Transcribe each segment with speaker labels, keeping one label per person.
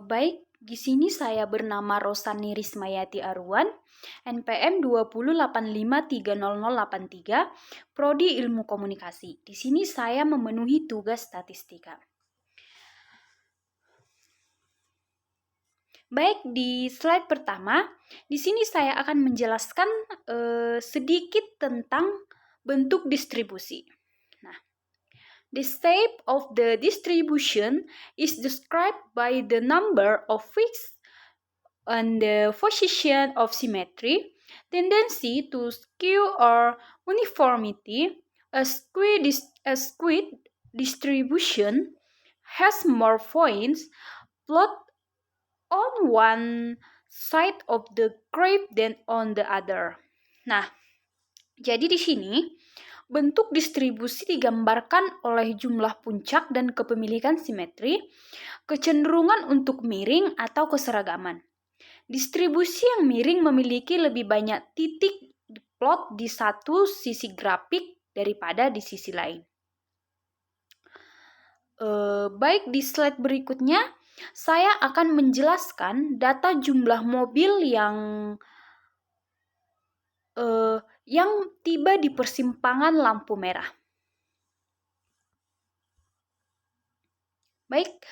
Speaker 1: Baik, di sini saya bernama Rosani Rismayati Arwan, NPM 2085300083, Prodi Ilmu Komunikasi. Di sini saya memenuhi tugas statistika. Baik, di slide pertama, di sini saya akan menjelaskan sedikit tentang bentuk distribusi. Nah, the shape of the distribution is described by the number of fixed and the position of symmetry, tendency to skew or uniformity. A skewed distribution has more points plot on one side of the graph than on the other. Nah, jadi di sini bentuk distribusi digambarkan oleh jumlah puncak dan kepemilikan simetri, kecenderungan untuk miring atau keseragaman. Distribusi yang miring memiliki lebih banyak titik plot di satu sisi grafik daripada di sisi lain. Baik, di slide berikutnya saya akan menjelaskan data jumlah mobil yang tiba di persimpangan lampu merah. Baik,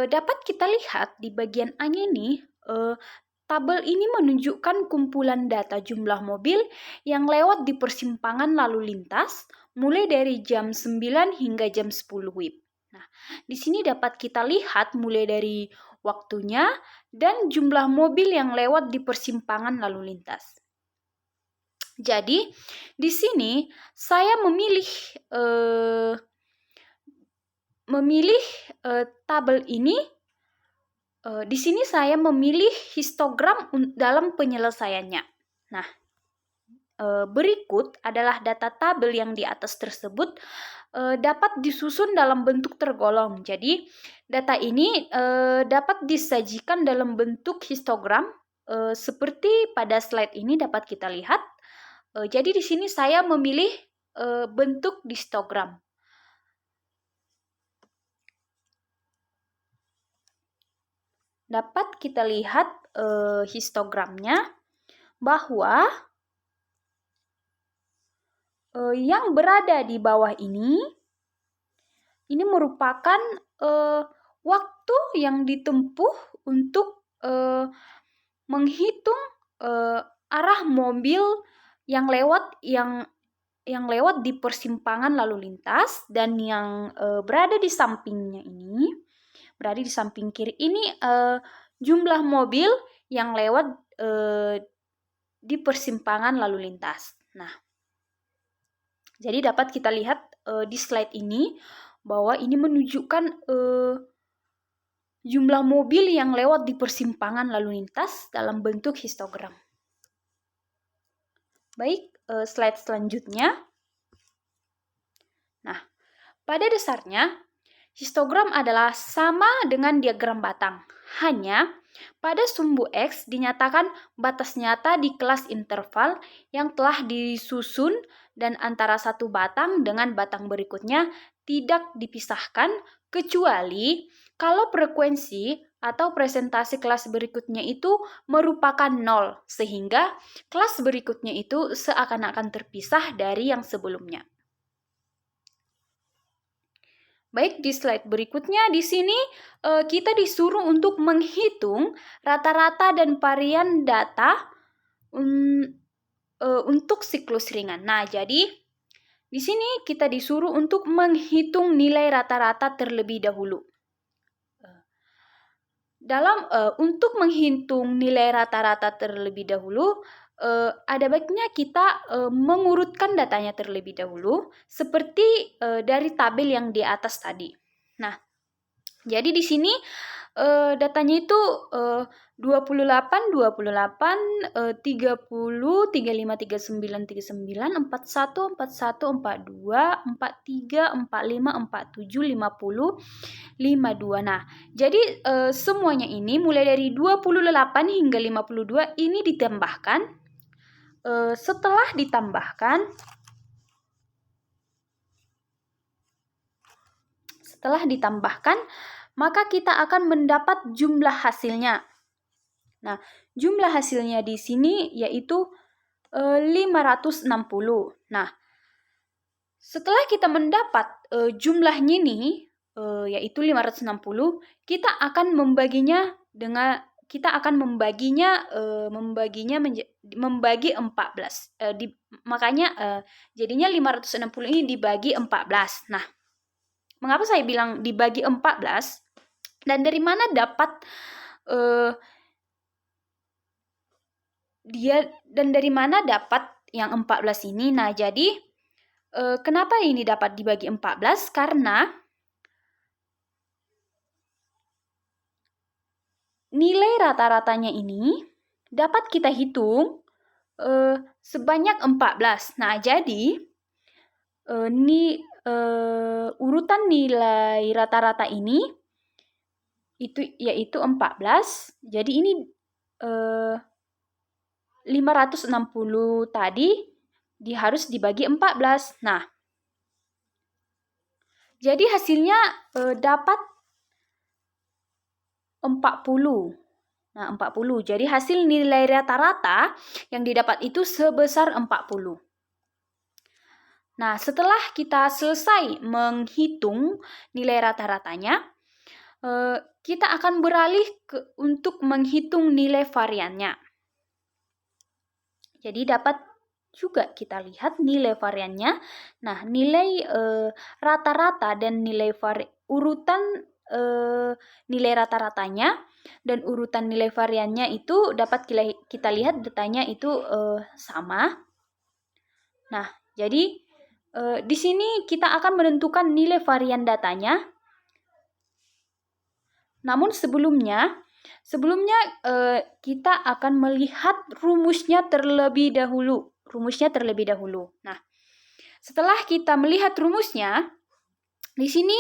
Speaker 1: dapat kita lihat di bagian A-nya ini, tabel ini menunjukkan kumpulan data jumlah mobil yang lewat di persimpangan lalu lintas mulai dari jam 9 hingga jam 10 WIB. Nah, di sini dapat kita lihat mulai dari waktunya dan jumlah mobil yang lewat di persimpangan lalu lintas. Jadi, di sini saya memilih tabel ini. Di sini saya memilih histogram dalam penyelesaiannya. Nah, berikut adalah data tabel yang di atas tersebut dapat disusun dalam bentuk tergolong. Jadi, data ini dapat disajikan dalam bentuk histogram seperti pada slide ini dapat kita lihat. Jadi, di sini saya memilih bentuk histogram. Dapat kita lihat histogramnya bahwa yang berada di bawah ini merupakan waktu yang ditempuh untuk menghitung arah mobil yang lewat di persimpangan lalu lintas, dan yang berada di sampingnya ini, berada di samping kiri ini jumlah mobil yang lewat di persimpangan lalu lintas. Nah, jadi dapat kita lihat di slide ini bahwa ini menunjukkan jumlah mobil yang lewat di persimpangan lalu lintas dalam bentuk histogram. Baik, slide selanjutnya. Nah, pada dasarnya histogram adalah sama dengan diagram batang. Hanya pada sumbu X dinyatakan batas nyata di kelas interval yang telah disusun dan antara satu batang dengan batang berikutnya tidak dipisahkan kecuali kalau frekuensi atau presentasi kelas berikutnya itu merupakan 0, sehingga kelas berikutnya itu seakan-akan terpisah dari yang sebelumnya. Baik, di slide berikutnya di sini kita disuruh untuk menghitung rata-rata dan varian data untuk siklus ringan. Nah, jadi di sini kita disuruh untuk menghitung nilai rata-rata terlebih dahulu. Untuk menghitung nilai rata-rata terlebih dahulu, ada baiknya kita mengurutkan datanya terlebih dahulu seperti dari tabel yang di atas tadi. Nah, jadi di sini datanya itu 28, 30, 35, 39, 41, 41, 42, 43, 45, 47, 50, 52. Nah, jadi semuanya ini mulai dari 28 hingga 52 ini ditambahkan. Setelah ditambahkan, maka kita akan mendapat jumlah hasilnya. Nah, jumlah hasilnya di sini yaitu 560. Nah, setelah kita mendapat jumlahnya nih, yaitu 560, kita akan membaginya membagi 14. Makanya jadinya 560 ini dibagi 14. Nah, mengapa saya bilang dibagi 14? Dan dari mana dapat yang 14 ini? Nah, jadi kenapa ini dapat dibagi 14? Karena nilai rata-ratanya ini dapat kita hitung sebanyak 14. Nah, jadi urutan nilai rata-rata ini yaitu 14. Jadi ini 560 tadi harus dibagi 14. Nah, jadi hasilnya dapat 40. Nah, 40. Jadi hasil nilai rata-rata yang didapat itu sebesar 40. Nah, setelah kita selesai menghitung nilai rata-ratanya, kita akan beralih untuk menghitung nilai variannya. Jadi dapat juga kita lihat nilai variannya. Nah, nilai rata-rata dan nilai urutan nilai rata-ratanya dan urutan nilai variannya itu dapat kita lihat datanya itu sama. Nah, jadi di sini kita akan menentukan nilai varian datanya. Namun sebelumnya kita akan melihat rumusnya terlebih dahulu. Nah, setelah kita melihat rumusnya, di sini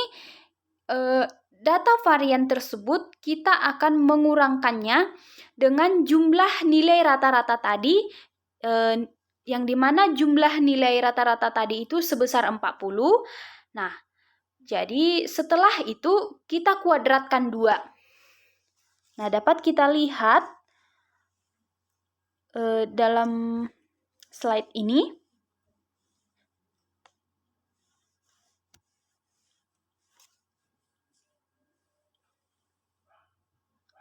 Speaker 1: data varian tersebut kita akan mengurangkannya dengan jumlah nilai rata-rata tadi, yang dimana jumlah nilai rata-rata tadi itu sebesar 40. Nah, jadi setelah itu kita kuadratkan 2. Nah, dapat kita lihat dalam slide ini.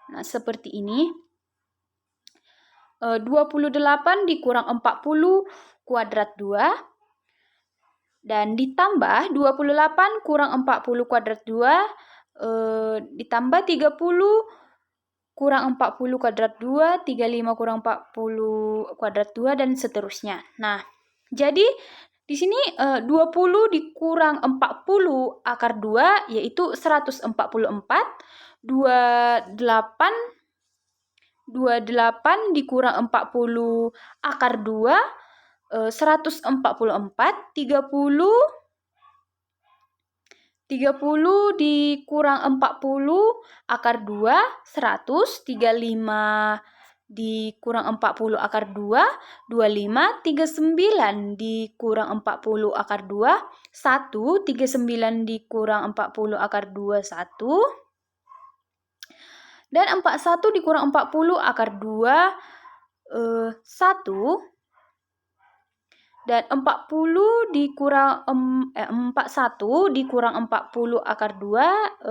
Speaker 1: Nah, seperti ini. 28 dikurang 40 kuadrat 2. Dan ditambah 28 kurang 40 kuadrat 2, ditambah 30 kurang 40 kuadrat 2, 35 kurang 40 kuadrat 2, dan seterusnya. Nah, jadi di sini 20 dikurang 40 akar 2 yaitu 144, 28 dikurang 40 akar 2, 144, 30 dikurang 40 akar 2, 100, 35 dikurang 40 akar 2, 25, 39 dikurang 40 akar 2, 1, 39 dikurang 40 akar 2, 1, dan 41 dikurang 40 akar 2, 1, dan 40 dikurang 41 dikurang 40 akar 2, 4.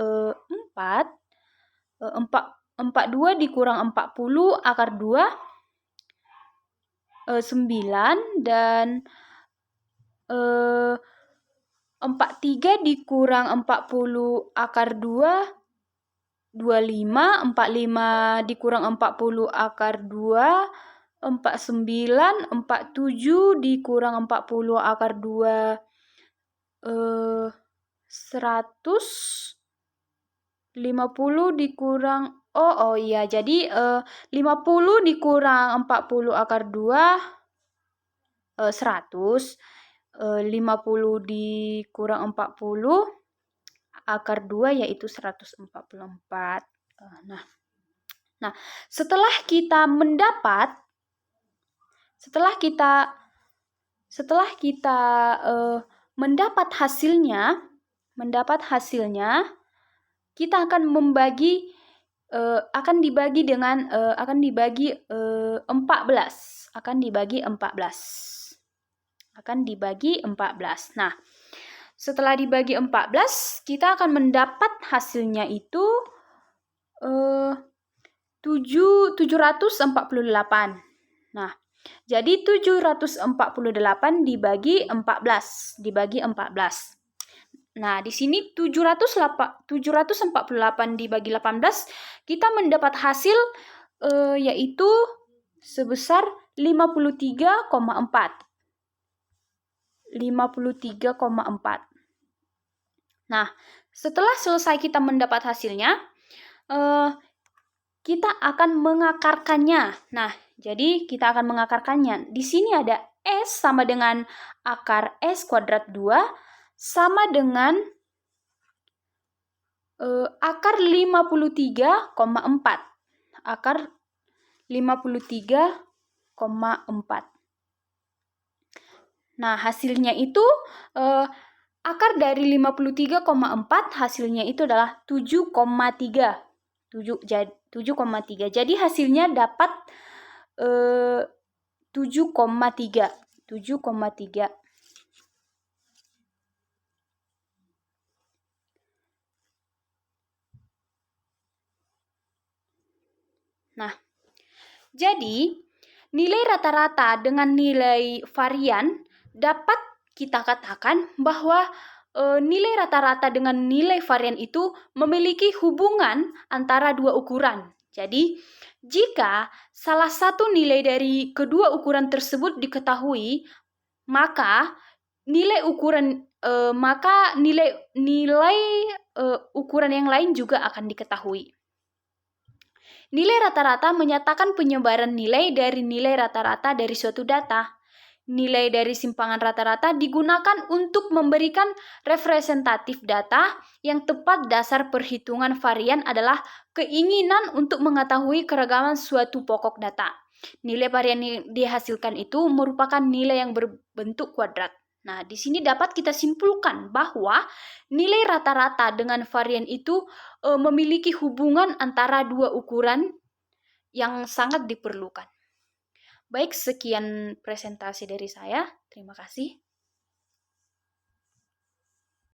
Speaker 1: 42 dikurang 40 akar 2, 9. Dan 43 dikurang 40 akar 2, 25. 45 dikurang 40 akar 2, 49, 47 dikurang 40 akar 2, 100, 50 dikurang, jadi 50 dikurang 40 akar 2, 100, 50 dikurang 40 akar 2 yaitu 144. Nah, setelah kita mendapat hasilnya, kita akan dibagi 14. Nah, setelah dibagi 14, kita akan mendapat hasilnya itu 748. Nah, jadi 748 dibagi 14. Nah, di sini 748 dibagi 18, kita mendapat hasil yaitu sebesar 53,4. Nah, setelah selesai kita mendapat hasilnya, kita akan mengakarkannya. Nah, jadi kita akan mengakarkannya. Di sini ada S sama dengan akar S kuadrat 2 sama dengan akar 53,4. Akar 53,4. Nah, hasilnya itu akar dari 53,4 hasilnya itu adalah 7,3. 7,3. Jadi hasilnya dapat 7,3. Nah, jadi nilai rata-rata dengan nilai varian dapat kita katakan bahwa nilai rata-rata dengan nilai varian itu memiliki hubungan antara dua ukuran. Jadi, jika salah satu nilai dari kedua ukuran tersebut diketahui, maka nilai ukuran yang lain juga akan diketahui. Nilai rata-rata menyatakan penyebaran nilai dari nilai rata-rata dari suatu data. Nilai dari simpangan rata-rata digunakan untuk memberikan representatif data yang tepat. Dasar perhitungan varian adalah keinginan untuk mengetahui keragaman suatu pokok data. Nilai varian yang dihasilkan itu merupakan nilai yang berbentuk kuadrat. Nah, di sini dapat kita simpulkan bahwa nilai rata-rata dengan varian itu memiliki hubungan antara dua ukuran yang sangat diperlukan. Baik, sekian presentasi dari saya. Terima kasih.